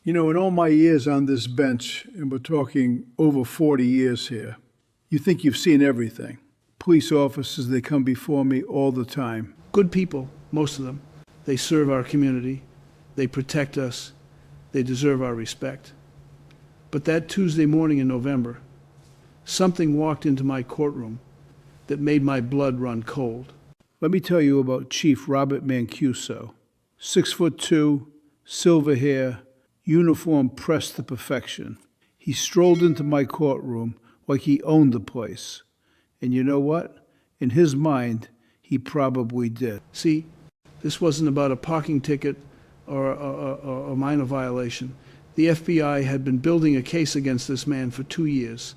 You know, in all my years on this bench, and we're talking over 40 years here, you think you've seen everything. Police officers, they come before me all the time. Good people, most of them. They serve our community. They protect us. They deserve our respect. But that Tuesday morning in November, something walked into my courtroom that made my blood run cold. Let me tell you about Chief Robert Mancuso. 6'2", silver hair, uniform pressed to perfection. He strolled into my courtroom like he owned the place. And you know what? In his mind, he probably did. See, this wasn't about a parking ticket or a minor violation. The FBI had been building a case against this man for 2 years.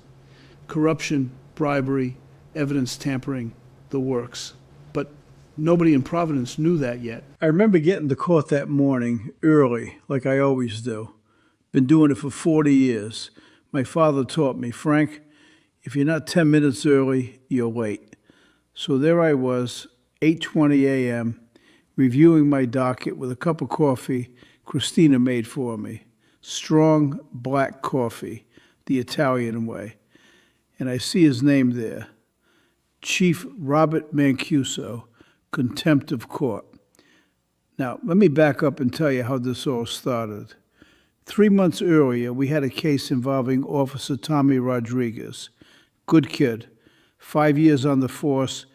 Corruption, bribery, evidence tampering, the works. But nobody in Providence knew that yet. I remember getting to court that morning early, like I always do. Been doing it for 40 years. My father taught me, Frank, if you're not 10 minutes early, you're late. So there I was, 8:20 a.m., reviewing my docket with a cup of coffee Christina made for me. Strong black coffee, the Italian way. And I see his name there, Chief Robert Mancuso, contempt of court. Now, let me back up and tell you how this all started. 3 months earlier, we had a case involving Officer Tommy Rodriguez. Good kid, 5 years on the force,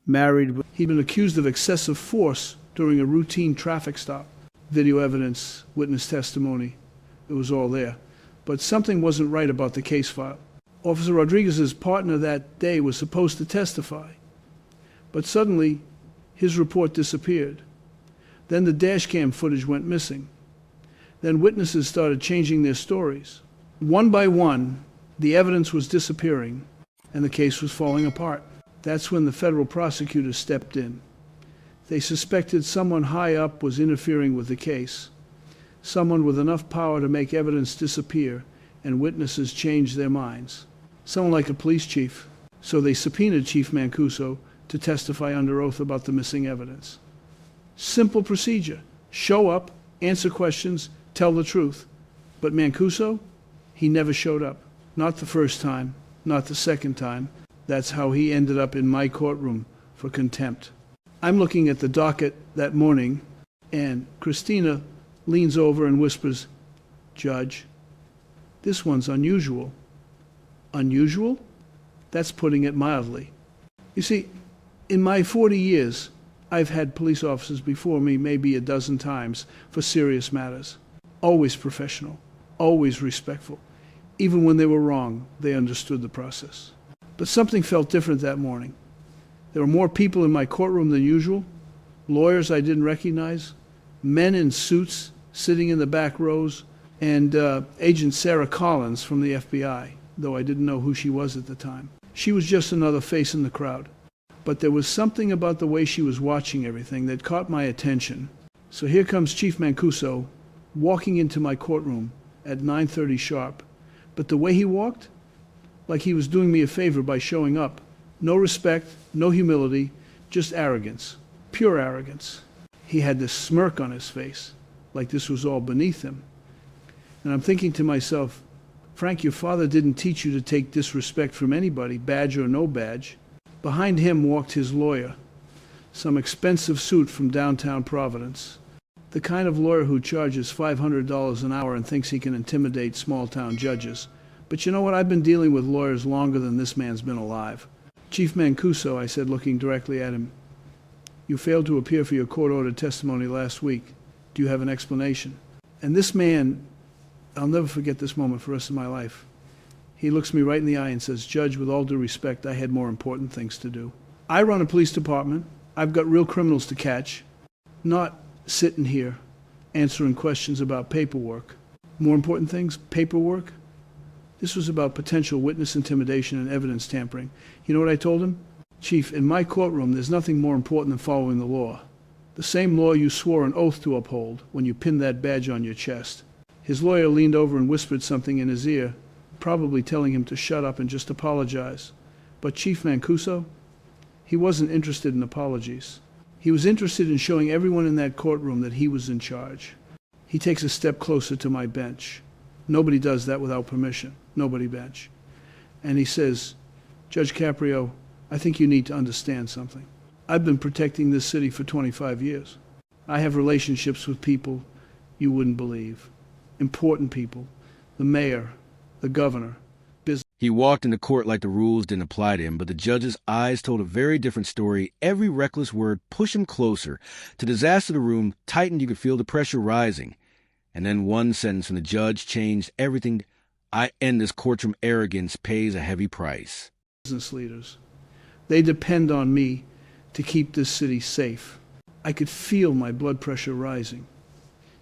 married. He'd been accused of excessive force during a routine traffic stop. Video evidence, witness testimony, it was all there. But something wasn't right about the case file. Officer Rodriguez's partner that day was supposed to testify. But suddenly, his report disappeared. Then the dash cam footage went missing. Then witnesses started changing their stories. One by one, the evidence was disappearing, and the case was falling apart. That's when the federal prosecutors stepped in. They suspected someone high up was interfering with the case, someone with enough power to make evidence disappear and witnesses change their minds. Someone like a police chief. So they subpoenaed Chief Mancuso to testify under oath about the missing evidence. Simple procedure. Show up, answer questions, tell the truth. But Mancuso, he never showed up. Not the first time, not the second time. That's how he ended up in my courtroom for contempt. I'm looking at the docket that morning, and Christina leans over and whispers, "Judge, this one's unusual." Unusual? That's putting it mildly. You see, in my 40 years, I've had police officers before me maybe a dozen times for serious matters. Always professional, always respectful. Even when they were wrong, they understood the process. But something felt different that morning. There were more people in my courtroom than usual, lawyers I didn't recognize, men in suits sitting in the back rows, and Agent Sarah Collins from the FBI, though I didn't know who she was at the time. She was just another face in the crowd. But there was something about the way she was watching everything that caught my attention. So here comes Chief Mancuso walking into my courtroom at 9:30 sharp. But the way he walked, like he was doing me a favor by showing up. No respect, no humility, just arrogance, pure arrogance. He had this smirk on his face, like this was all beneath him. And I'm thinking to myself, Frank, your father didn't teach you to take disrespect from anybody, badge or no badge. Behind him walked his lawyer, some expensive suit from downtown Providence. The kind of lawyer who charges $500 an hour and thinks he can intimidate small-town judges. But you know what? I've been dealing with lawyers longer than this man's been alive. Chief Mancuso, I said, looking directly at him, you failed to appear for your court-ordered testimony last week. Do you have an explanation? And this man, I'll never forget this moment for the rest of my life. He looks me right in the eye and says, Judge, with all due respect, I had more important things to do. I run a police department. I've got real criminals to catch, not sitting here answering questions about paperwork. More important things? Paperwork? This was about potential witness intimidation and evidence tampering. You know what I told him? Chief, in my courtroom, there's nothing more important than following the law. The same law you swore an oath to uphold when you pinned that badge on your chest. His lawyer leaned over and whispered something in his ear, probably telling him to shut up and just apologize. But Chief Mancuso, he wasn't interested in apologies. He was interested in showing everyone in that courtroom that he was in charge. He takes a step closer to my bench. Nobody does that without permission. Nobody bench. And he says, Judge Caprio, I think you need to understand something. I've been protecting this city for 25 years. I have relationships with people you wouldn't believe. Important people. The mayor, the governor, business. He walked into court like the rules didn't apply to him, but the judge's eyes told a very different story. Every reckless word pushed him closer to disaster. The room tightened. You could feel the pressure rising. And then one sentence from the judge changed everything. I end this courtroom. Arrogance pays a heavy price. Business leaders. They depend on me to keep this city safe. I could feel my blood pressure rising.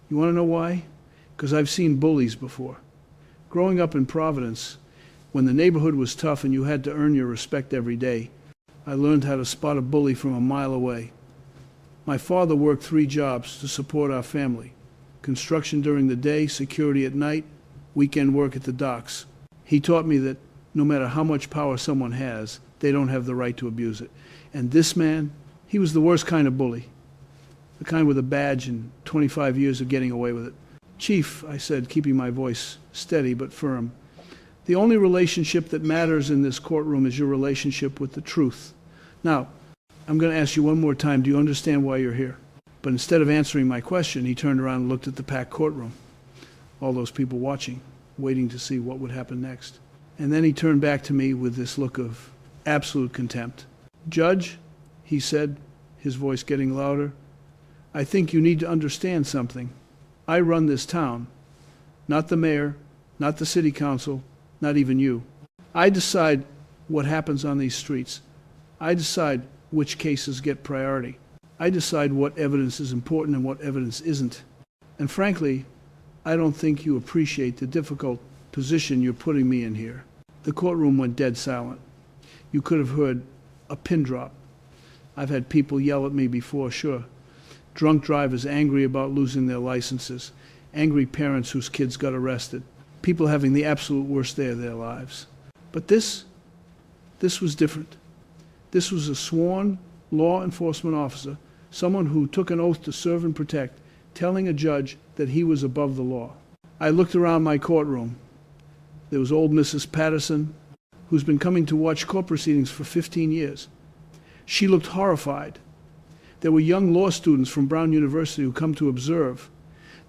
You want to know why? Because I've seen bullies before. Growing up in Providence, when the neighborhood was tough and you had to earn your respect every day, I learned how to spot a bully from a mile away. My father worked 3 jobs to support our family. Construction during the day, security at night, weekend work at the docks. He taught me that no matter how much power someone has, they don't have the right to abuse it. And this man, he was the worst kind of bully. The kind with a badge and 25 years of getting away with it. Chief, I said, keeping my voice steady but firm, the only relationship that matters in this courtroom is your relationship with the truth. Now, I'm going to ask you one more time, do you understand why you're here? But instead of answering my question, he turned around and looked at the packed courtroom. All those people watching, waiting to see what would happen next. And then he turned back to me with this look of absolute contempt. Judge, he said, his voice getting louder, I think you need to understand something. I run this town, not the mayor, not the city council, not even you. I decide what happens on these streets. I decide which cases get priority. I decide what evidence is important and what evidence isn't. And frankly, I don't think you appreciate the difficult position you're putting me in here. The courtroom went dead silent. You could have heard a pin drop. I've had people yell at me before, sure. Drunk drivers angry about losing their licenses. Angry parents whose kids got arrested. People having the absolute worst day of their lives. But this was different. This was a sworn law enforcement officer, someone who took an oath to serve and protect, telling a judge that he was above the law. I looked around my courtroom. There was old Mrs. Patterson, who's been coming to watch court proceedings for 15 years. She looked horrified. There were young law students from Brown University who come to observe.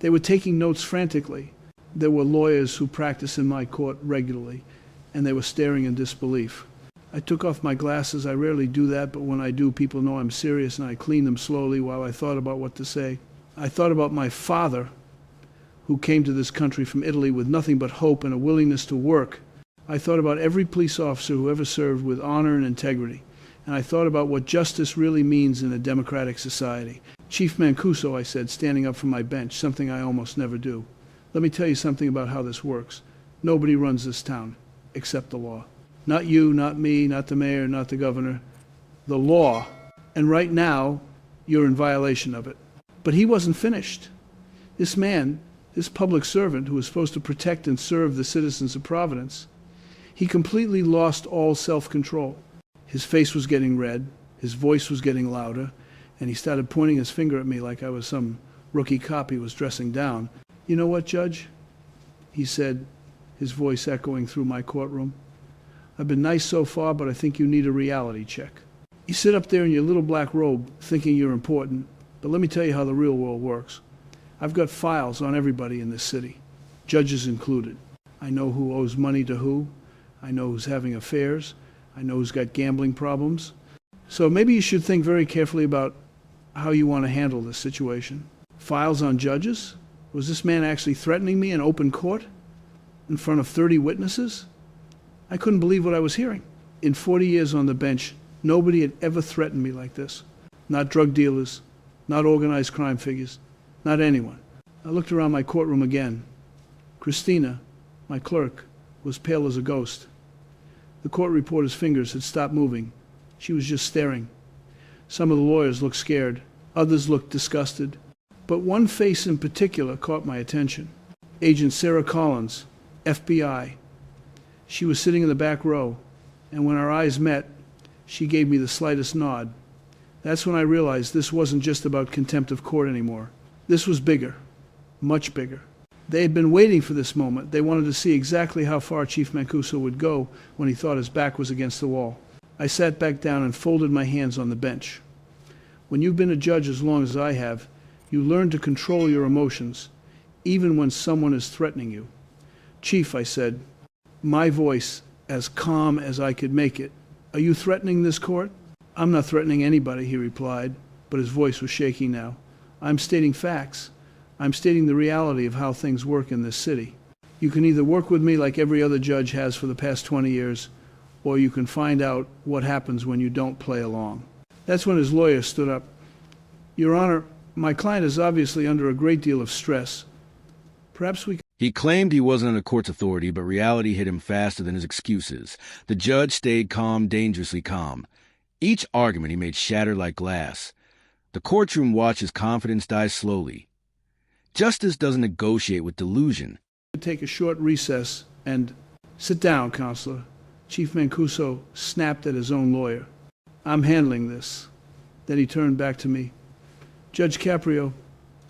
They were taking notes frantically. There were lawyers who practice in my court regularly, and they were staring in disbelief. I took off my glasses. I rarely do that, but when I do, people know I'm serious, and I cleaned them slowly while I thought about what to say. I thought about my father, who came to this country from Italy with nothing but hope and a willingness to work. I thought about every police officer who ever served with honor and integrity. And I thought about what justice really means in a democratic society. Chief Mancuso, I said, standing up from my bench, something I almost never do. Let me tell you something about how this works. Nobody runs this town except the law. Not you, not me, not the mayor, not the governor. The law. And right now, you're in violation of it. But he wasn't finished. This man, this public servant who was supposed to protect and serve the citizens of Providence, he completely lost all self-control. His face was getting red, his voice was getting louder, and he started pointing his finger at me like I was some rookie cop he was dressing down. You know what, Judge? He said, his voice echoing through my courtroom. I've been nice so far, but I think you need a reality check. You sit up there in your little black robe thinking you're important, but let me tell you how the real world works. I've got files on everybody in this city, judges included. I know who owes money to who. I know who's having affairs. I know who's got gambling problems. So maybe you should think very carefully about how you want to handle this situation. Files on judges? Was this man actually threatening me in open court? In front of 30 witnesses? I couldn't believe what I was hearing. In 40 years on the bench, nobody had ever threatened me like this. Not drug dealers, not organized crime figures, not anyone. I looked around my courtroom again. Christina, my clerk, was pale as a ghost. The court reporter's fingers had stopped moving. She was just staring. Some of the lawyers looked scared. Others looked disgusted. But one face in particular caught my attention. Agent Sarah Collins, FBI. She was sitting in the back row, and when our eyes met, she gave me the slightest nod. That's when I realized this wasn't just about contempt of court anymore. This was bigger. much bigger. They had been waiting for this moment. They wanted to see exactly how far Chief Mancuso would go when he thought his back was against the wall. I sat back down and folded my hands on the bench. When you've been a judge as long as I have, you learn to control your emotions, even when someone is threatening you. Chief, I said, my voice as calm as I could make it, are you threatening this court? I'm not threatening anybody, he replied, but his voice was shaking now. I'm stating facts. I'm stating the reality of how things work in this city. You can either work with me like every other judge has for the past 20 years, or you can find out what happens when you don't play along. That's when his lawyer stood up. Your Honor, my client is obviously under a great deal of stress. Perhaps we... He claimed he wasn't under court's authority, but reality hit him faster than his excuses. The judge stayed calm, dangerously calm. Each argument he made shattered like glass. The courtroom watched his confidence die slowly. Justice doesn't negotiate with delusion. Take a short recess and... Sit down, Counselor. Chief Mancuso snapped at his own lawyer. I'm handling this. Then he turned back to me. Judge Caprio,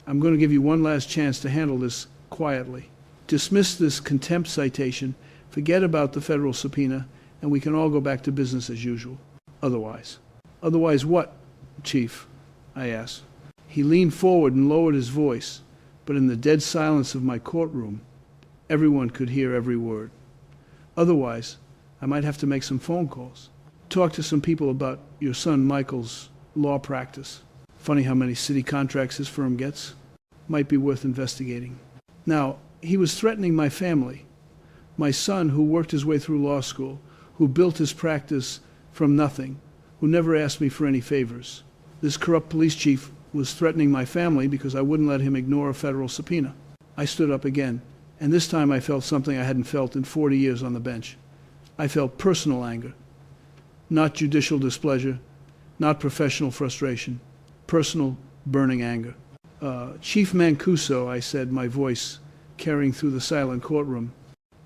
I'm going to give you one last chance to handle this quietly. Dismiss this contempt citation, forget about the federal subpoena, and we can all go back to business as usual. Otherwise. Otherwise what, Chief? I asked. He leaned forward and lowered his voice, but in the dead silence of my courtroom, everyone could hear every word. Otherwise, I might have to make some phone calls. Talk to some people about your son Michael's law practice. Funny how many city contracts his firm gets. Might be worth investigating. Now, he was threatening my family. My son, who worked his way through law school, who built his practice from nothing, who never asked me for any favors. This corrupt police chief was threatening my family because I wouldn't let him ignore a federal subpoena. I stood up again, and this time I felt something I hadn't felt in 40 years on the bench. I felt personal anger, not judicial displeasure, not professional frustration, personal, burning anger. Chief Mancuso, I said, my voice carrying through the silent courtroom,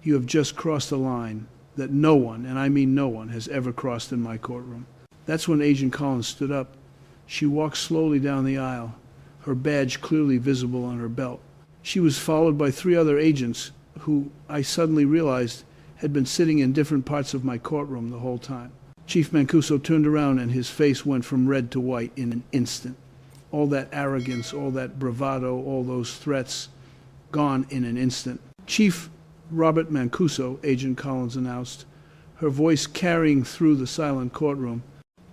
you have just crossed a line that no one, and I mean no one, has ever crossed in my courtroom. That's when Agent Collins stood up. She walked slowly down the aisle, her badge clearly visible on her belt. She was followed by 3 other agents who, I suddenly realized, had been sitting in different parts of my courtroom the whole time. Chief Mancuso turned around and his face went from red to white in an instant. All that arrogance, all that bravado, all those threats, gone in an instant. Chief Robert Mancuso, Agent Collins announced, her voice carrying through the silent courtroom.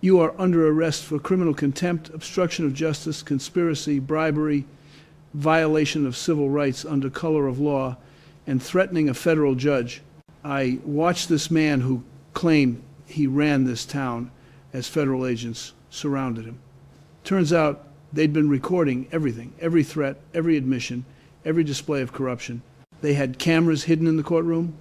You are under arrest for criminal contempt, obstruction of justice, conspiracy, bribery, violation of civil rights under color of law, and threatening a federal judge. I watched this man who claimed he ran this town as federal agents surrounded him. Turns out they'd been recording everything, every threat, every admission, every display of corruption. They had cameras hidden in the courtroom,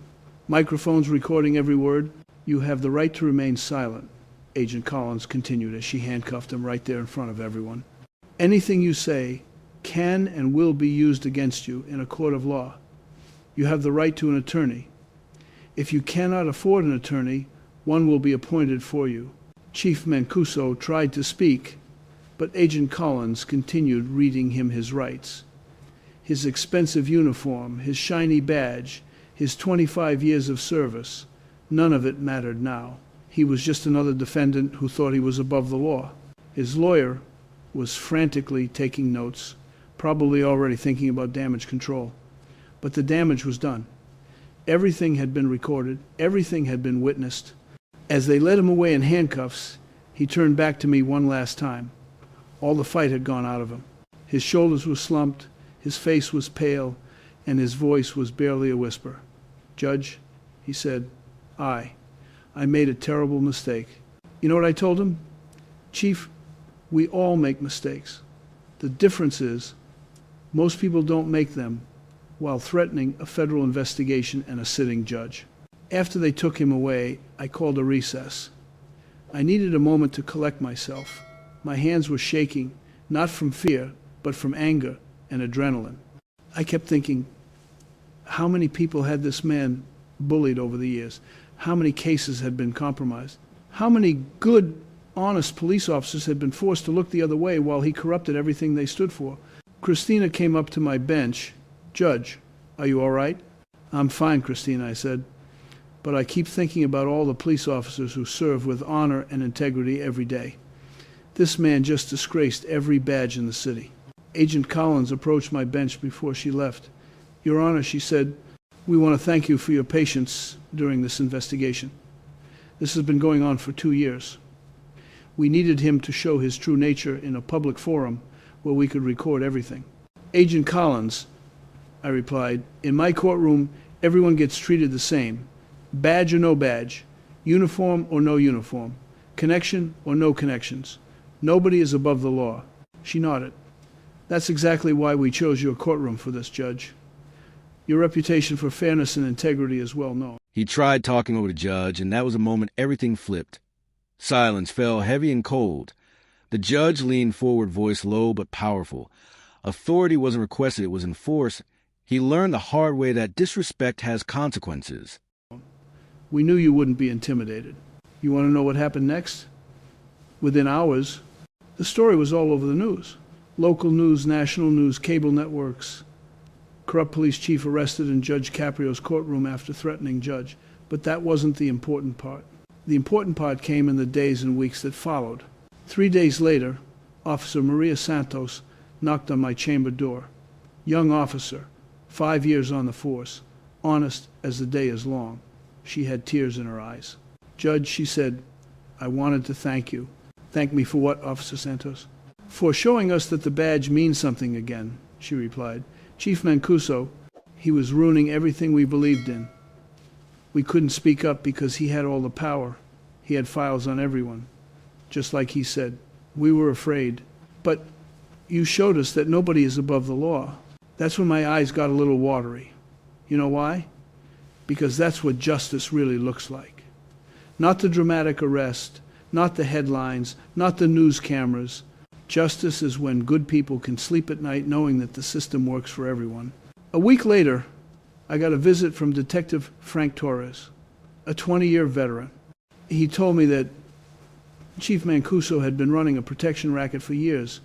microphones recording every word. You have the right to remain silent, Agent Collins continued as she handcuffed him right there in front of everyone. Anything you say can and will be used against you in a court of law. You have the right to an attorney. If you cannot afford an attorney, one will be appointed for you. Chief Mancuso tried to speak, but Agent Collins continued reading him his rights. His expensive uniform, his shiny badge, his 25 years of service, none of it mattered now. He was just another defendant who thought he was above the law. His lawyer was frantically taking notes, probably already thinking about damage control. But the damage was done. Everything had been recorded. Everything had been witnessed. As they led him away in handcuffs, he turned back to me one last time. All the fight had gone out of him. His shoulders were slumped, his face was pale, and his voice was barely a whisper. Judge, he said, I made a terrible mistake. You know what I told him? Chief, we all make mistakes. The difference is, most people don't make them while threatening a federal investigation and a sitting judge. After they took him away, I called a recess. I needed a moment to collect myself. My hands were shaking, not from fear, but from anger and adrenaline. I kept thinking, how many people had this man bullied over the years? How many cases had been compromised? How many good, honest police officers had been forced to look the other way while he corrupted everything they stood for? Christina came up to my bench "Judge, are you all right?" "I'm fine, Christina," I said, "but I keep thinking about all the police officers who serve with honor and integrity every day. This man just disgraced every badge in the city." Agent Collins approached my bench before she left. "Your Honor," she said, "we want to thank you for your patience during this investigation. This has been going on for 2 years. We needed him to show his true nature in a public forum where we could record everything." "Agent Collins," I replied, "in my courtroom, everyone gets treated the same. Badge or no badge, uniform or no uniform, connection or no connections. Nobody is above the law." She nodded. "That's exactly why we chose your courtroom for this, Judge. Your reputation for fairness and integrity is well known." He tried talking over the judge, and that was a moment everything flipped. Silence fell heavy and cold. The judge leaned forward, voice low but powerful. Authority wasn't requested, it was enforced. He learned the hard way that disrespect has consequences. "We knew you wouldn't be intimidated. You want to know what happened next?" Within hours, the story was all over the news. Local news, national news, cable networks. Corrupt police chief arrested in Judge Caprio's courtroom after threatening judge. But that wasn't the important part. The important part came in the days and weeks that followed. 3 days later, Officer Maria Santos knocked on my chamber door. Young officer, 5 years on the force, honest as the day is long. She had tears in her eyes. "Judge," she said, "I wanted to thank you." "Thank me for what, Officer Santos?" "For showing us that the badge means something again," she replied. "Chief Mancuso, he was ruining everything we believed in. We couldn't speak up because he had all the power. He had files on everyone. Just like he said. We were afraid. But you showed us that nobody is above the law." That's when my eyes got a little watery. You know why? Because that's what justice really looks like. Not the dramatic arrest, not the headlines, not the news cameras. Justice is when good people can sleep at night knowing that the system works for everyone. A week later, I got a visit from Detective Frank Torres, a 20-year veteran. He told me that Chief Mancuso had been running a protection racket for years.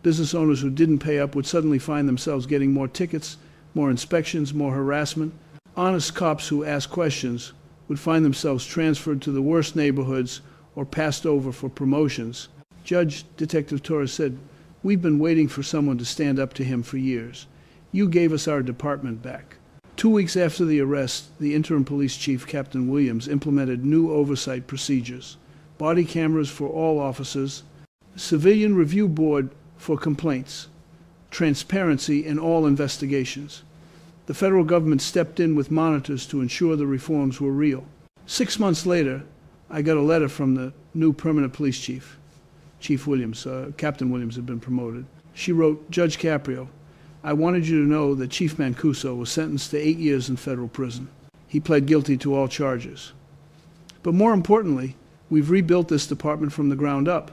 Business owners who didn't pay up would suddenly find themselves getting more tickets, more inspections, more harassment. Honest cops who asked questions would find themselves transferred to the worst neighborhoods or passed over for promotions. Judge, Detective Torres said, "We've been waiting for someone to stand up to him for years. You gave us our department back." 2 weeks after the arrest, the interim police chief, Captain Williams, implemented new oversight procedures. Body cameras for all officers, civilian review board for complaints, transparency in all investigations. The federal government stepped in with monitors to ensure the reforms were real. 6 months later, I got a letter from the new permanent police chief, Chief Williams. Captain Williams had been promoted. She wrote, "Judge Caprio, I wanted you to know that Chief Mancuso was sentenced to 8 years in federal prison. He pled guilty to all charges. But more importantly, we've rebuilt this department from the ground up.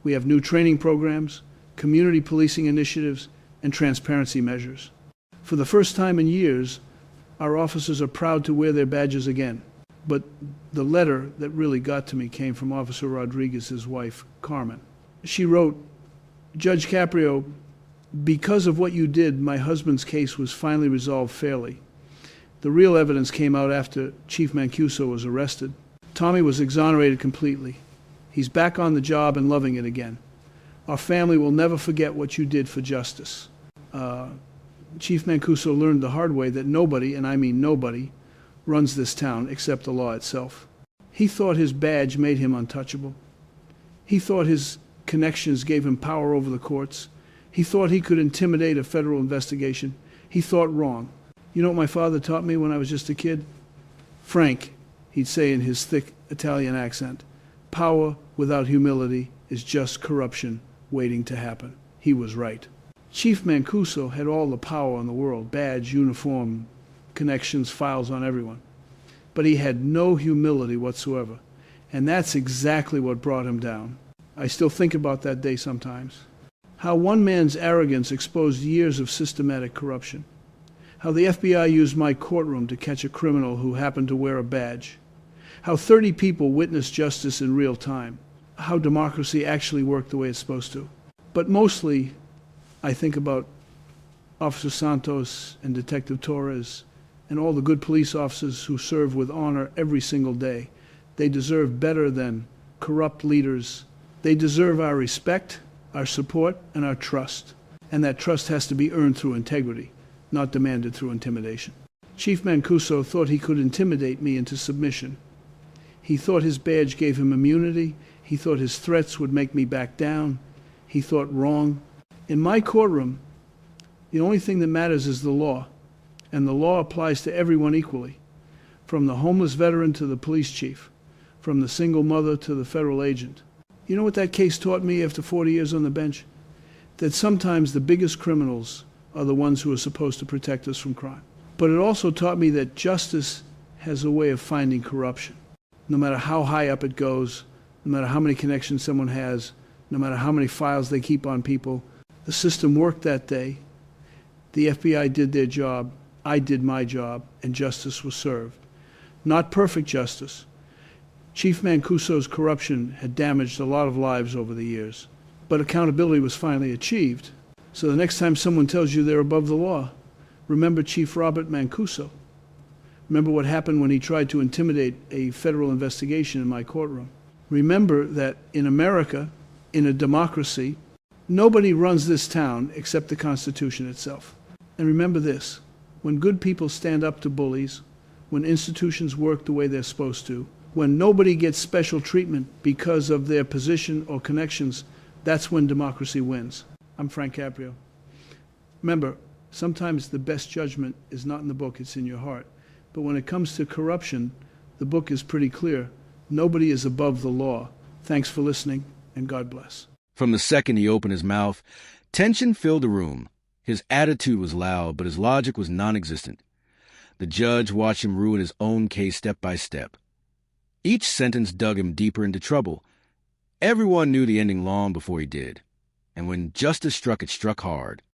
We have new training programs, community policing initiatives, and transparency measures. For the first time in years, our officers are proud to wear their badges again." But the letter that really got to me came from Officer Rodriguez's wife, Carmen. She wrote, "Judge Caprio, because of what you did, my husband's case was finally resolved fairly. The real evidence came out after Chief Mancuso was arrested. Tommy was exonerated completely. He's back on the job and loving it again. Our family will never forget what you did for justice." Chief Mancuso learned the hard way that nobody, and I mean nobody, runs this town except the law itself. He thought his badge made him untouchable. He thought his connections gave him power over the courts. He thought he could intimidate a federal investigation. He thought wrong. You know what my father taught me when I was just a kid? "Frank," he'd say in his thick Italian accent, "power without humility is just corruption waiting to happen." He was right. Chief Mancuso had all the power in the world, badge, uniform, connections, files on everyone. But he had no humility whatsoever. And that's exactly what brought him down. I still think about that day sometimes. How one man's arrogance exposed years of systematic corruption. How the FBI used my courtroom to catch a criminal who happened to wear a badge. How 30 people witnessed justice in real time. How democracy actually worked the way it's supposed to. But mostly, I think about Officer Santos and Detective Torres, and all the good police officers who serve with honor every single day. They deserve better than corrupt leaders. They deserve our respect, our support, and our trust. And that trust has to be earned through integrity, not demanded through intimidation. Chief Mancuso thought he could intimidate me into submission. He thought his badge gave him immunity. He thought his threats would make me back down. He thought wrong. In my courtroom, the only thing that matters is the law, and the law applies to everyone equally, from the homeless veteran to the police chief, from the single mother to the federal agent. You know what that case taught me after 40 years on the bench? That sometimes the biggest criminals are the ones who are supposed to protect us from crime. But it also taught me that justice has a way of finding corruption. No matter how high up it goes, no matter how many connections someone has, no matter how many files they keep on people, the system worked that day. The FBI did their job, I did my job, and justice was served. Not perfect justice. Chief Mancuso's corruption had damaged a lot of lives over the years, but accountability was finally achieved. So the next time someone tells you they're above the law, remember Chief Robert Mancuso. Remember what happened when he tried to intimidate a federal investigation in my courtroom. Remember that in America, in a democracy, nobody runs this town except the Constitution itself. And remember this, when good people stand up to bullies, when institutions work the way they're supposed to, when nobody gets special treatment because of their position or connections, that's when democracy wins. I'm Frank Caprio. Remember, sometimes the best judgment is not in the book, it's in your heart. But when it comes to corruption, the book is pretty clear. Nobody is above the law. Thanks for listening, and God bless. From the second he opened his mouth, tension filled the room. His attitude was loud, but his logic was non-existent. The judge watched him ruin his own case step by step. Each sentence dug him deeper into trouble. Everyone knew the ending long before he did. And when justice struck, it struck hard.